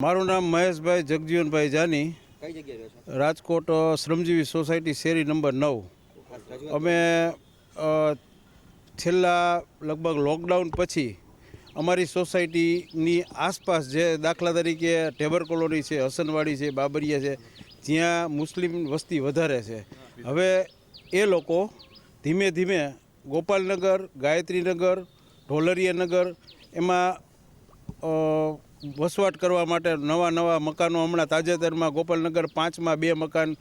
મારું નામ મહેશભાઈ જગજીવનભાઈ જાની, કઈ જગ્યાએ રહો છો? રાજકોટ શ્રમજીવી સોસાયટી શેરી નંબર 9। અમે છેલ્લા લગભગ લોકડાઉન પછી અમારી સોસાયટીની આસપાસ જે દાખલા તરીકે ઢેબર કોલોની છે, હસનવાડી છે, બાબરિયા છે, જ્યાં મુસ્લિમ વસ્તી વધારે છે, હવે એ લોકો ધીમે ધીમે ગોપાલનગર, ગાયત્રીનગર, ઢોલરિયાનગર એમાં વસવાટ કરવા માટે નવા મકાનો હમણાં તાજેતરમાં ગોપાલનગર 5માં 2 મકાન,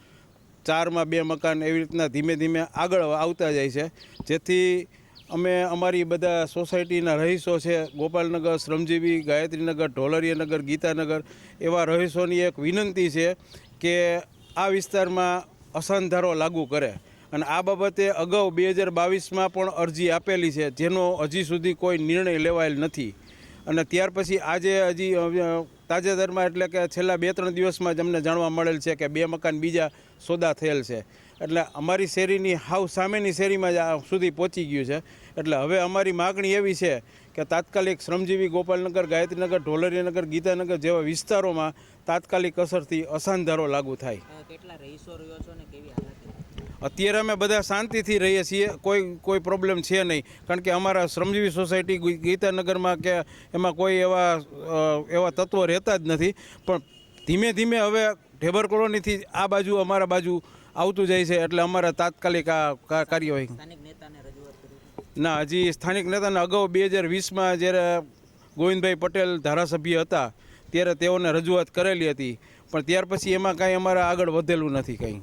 4માં 2 મકાન એવી રીતના ધીમે ધીમે આગળ આવતા જાય છે, જેથી અમે અમારી બધા સોસાયટીના રહીશો છે, ગોપાલનગર, શ્રમજીવી, ગાયત્રીનગર, ઢોલરિયાનગર, ગીતાનગર, એવા રહીશોની એક વિનંતી છે કે આ વિસ્તારમાં અસાનધારો લાગુ કરે। અને આ બાબતે અગાઉ 2022માં પણ અરજી આપેલી છે, જેનો હજી સુધી કોઈ નિર્ણય લેવાયેલ નથી। અને ત્યાર પછી આજે હજી તાજેતરમાં એટલે કે છેલ્લા 2-3 દિવસમાં જ અમને જાણવા મળેલ છે કે 2 મકાન બીજા સોદા થયેલ છે, એટલે અમારી શેરીની હાવ સામેની શેરીમાં જ સુધી પહોંચી ગયું છે। એટલે હવે અમારી માગણી એવી છે કે તાત્કાલિક શ્રમજીવી, ગોપાલનગર, ગાયત્રીનગર, ઢોલરિયાનગર, ગીતાનગર જેવા વિસ્તારોમાં તાત્કાલિક અસરથી અસાનધારો લાગુ થાય। કેટલા રહીશો રહ્યો છો ને કેવી હાલત? અત્યારે અમે બધા શાંતિથી રહીએ છીએ, કોઈ પ્રોબ્લેમ છે નહીં, કારણ કે અમારા શ્રમજીવી સોસાયટી ગીતાનગરમાં કે એમાં કોઈ એવા તત્વો રહેતા જ નથી, પણ ધીમે ધીમે હવે ઢેબર કોલોનીથી આ બાજુ અમારા બાજુ આવતું જાય છે, એટલે અમારા તાત્કાલિક આ કાર્યવાહી। સ્થાનિક નેતાને રજૂઆત કરી? ના, હજી સ્થાનિક નેતાને અગાઉ 2020માં જ્યારે ગોવિંદભાઈ પટેલ ધારાસભ્ય હતા ત્યારે તેઓને રજૂઆત કરેલી હતી, પણ ત્યાર પછી એમાં કાંઈ અમારા આગળ વધેલું નથી કંઈ।